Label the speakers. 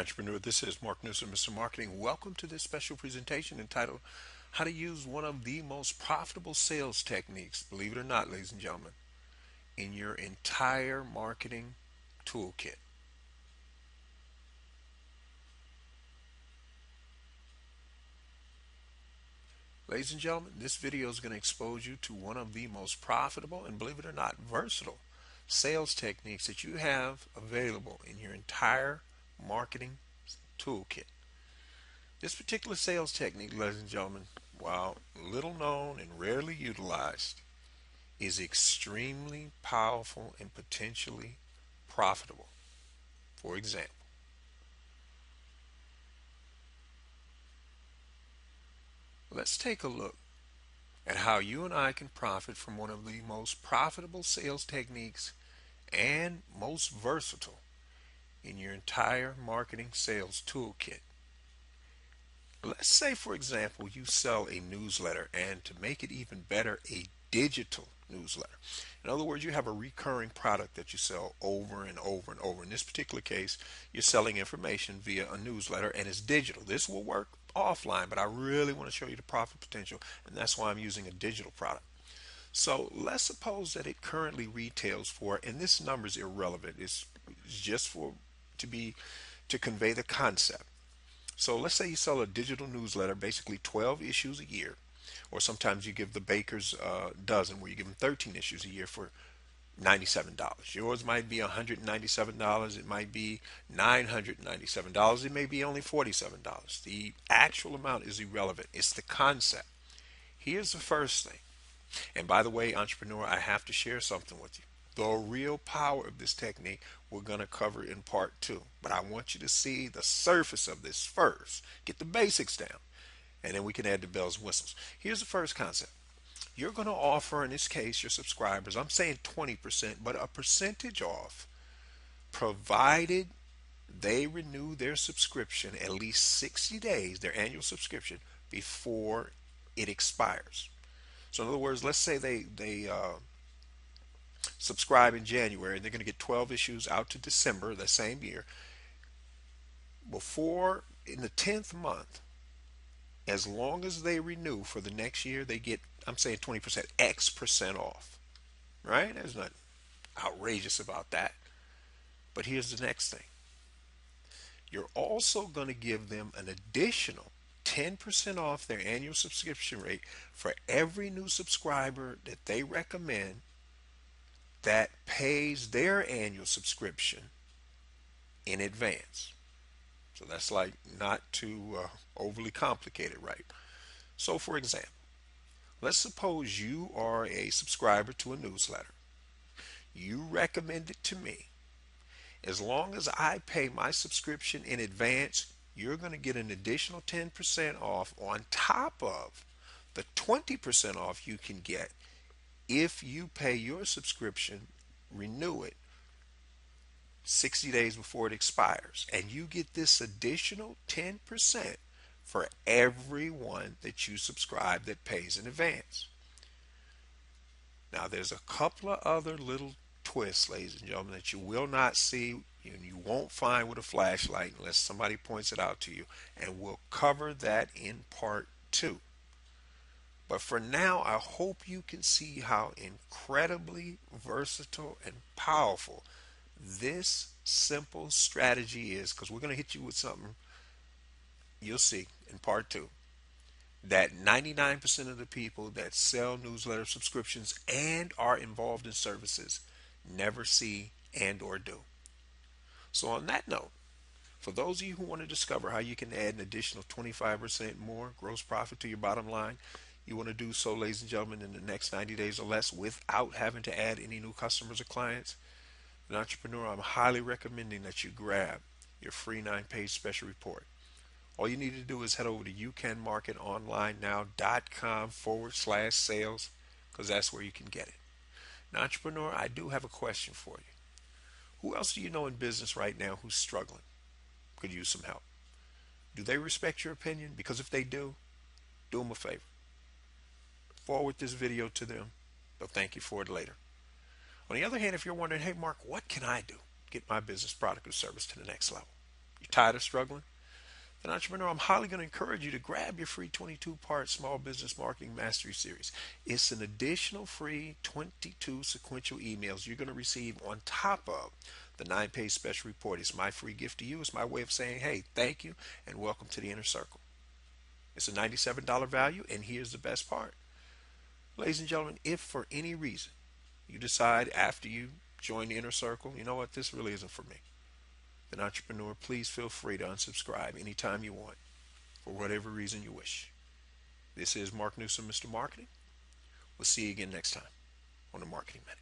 Speaker 1: Entrepreneur. This is Mark Newsom, Mr. Marketing. Welcome to this special presentation entitled How to Use One of the Most Profitable Sales Techniques, believe it or not, ladies and gentlemen, in your entire marketing toolkit. Ladies and gentlemen, this video is going to expose you to one of the most profitable and, believe it or not, versatile sales techniques that you have available in your entire marketing toolkit. This particular sales technique, ladies and gentlemen, while little known and rarely utilized, is extremely powerful and potentially profitable. For example, let's take a look at how you and I can profit from one of the most profitable sales techniques and most versatile in your entire marketing sales toolkit. Let's say, for example, you sell a newsletter, and to make it even better, a digital newsletter. In other words, you have a recurring product that you sell over and over and over. In this particular case, you're selling information via a newsletter and it's digital. This will work offline, but I really want to show you the profit potential, and that's why I'm using a digital product. So let's suppose that it currently retails for, and this number is irrelevant, it's just for to convey the concept. So let's say you sell a digital newsletter, basically 12 issues a year, or sometimes you give the baker's dozen where you give them 13 issues a year for $97. Yours might be $197, it might be $997, it may be only $47. The actual amount is irrelevant. It's the concept. Here's the first thing. And by the way, entrepreneur, I have to share something with you. The real power of this technique we're going to cover in part two. But I want you to see the surface of this first. Get the basics down. And then we can add the bells and whistles. Here's the first concept. You're going to offer, in this case, your subscribers, I'm saying 20%, but a percentage off, provided they renew their subscription at least 60 days, their annual subscription, before it expires. So in other words, let's say they subscribe in January and they're going to get 12 issues out to December the same year. Before, in the 10th month, as long as they renew for the next year, they get, I'm saying 20%, X percent off. Right? There's nothing outrageous about that. But here's the next thing. You're also going to give them an additional 10% off their annual subscription rate for every new subscriber that they recommend that pays their annual subscription in advance. So that's like not too overly complicated, right? So for example, let's suppose you are a subscriber to a newsletter. You recommend it to me. As long as I pay my subscription in advance, you're going to get an additional 10% off on top of the 20% off you can get if you pay your subscription, renew it 60 days before it expires. And you get this additional 10% for everyone that you subscribe that pays in advance. Now, there's a couple of other little twists, ladies and gentlemen, that you will not see and you won't find with a flashlight unless somebody points it out to you. And we'll cover that in part two. But for now, I hope you can see how incredibly versatile and powerful this simple strategy is, because we're going to hit you with something you'll see in part two, that 99% of the people that sell newsletter subscriptions and are involved in services never see and or do. So on that note, for those of you who want to discover how you can add an additional 25% more gross profit to your bottom line, you want to do so, ladies and gentlemen, in the next 90 days or less without having to add any new customers or clients. An entrepreneur, I'm highly recommending that you grab your free 9-page special report. All you need to do is head over to youcanmarketonlinenow.com/sales, because that's where you can get it. Now, entrepreneur, I do have a question for you. Who else do you know in business right now who's struggling? Could use some help. Do they respect your opinion? Because if they do them a favor. Forward this video to them. They'll thank you for it later. On the other hand, if you're wondering, hey Mark, what can I do to get my business product or service to the next level? You're tired of struggling? Then, entrepreneur, I'm highly going to encourage you to grab your free 22-part Small Business Marketing Mastery Series. It's an additional free 22 sequential emails you're going to receive on top of the 9-page special report. It's my free gift to you. It's my way of saying, hey, thank you and welcome to the inner circle. It's a $97 value, and here's the best part. Ladies and gentlemen, if for any reason you decide after you join the inner circle, you know what, this really isn't for me, then entrepreneur, please feel free to unsubscribe anytime you want for whatever reason you wish. This is Mark Newsom, Mr. Marketing. We'll see you again next time on the Marketing Minute.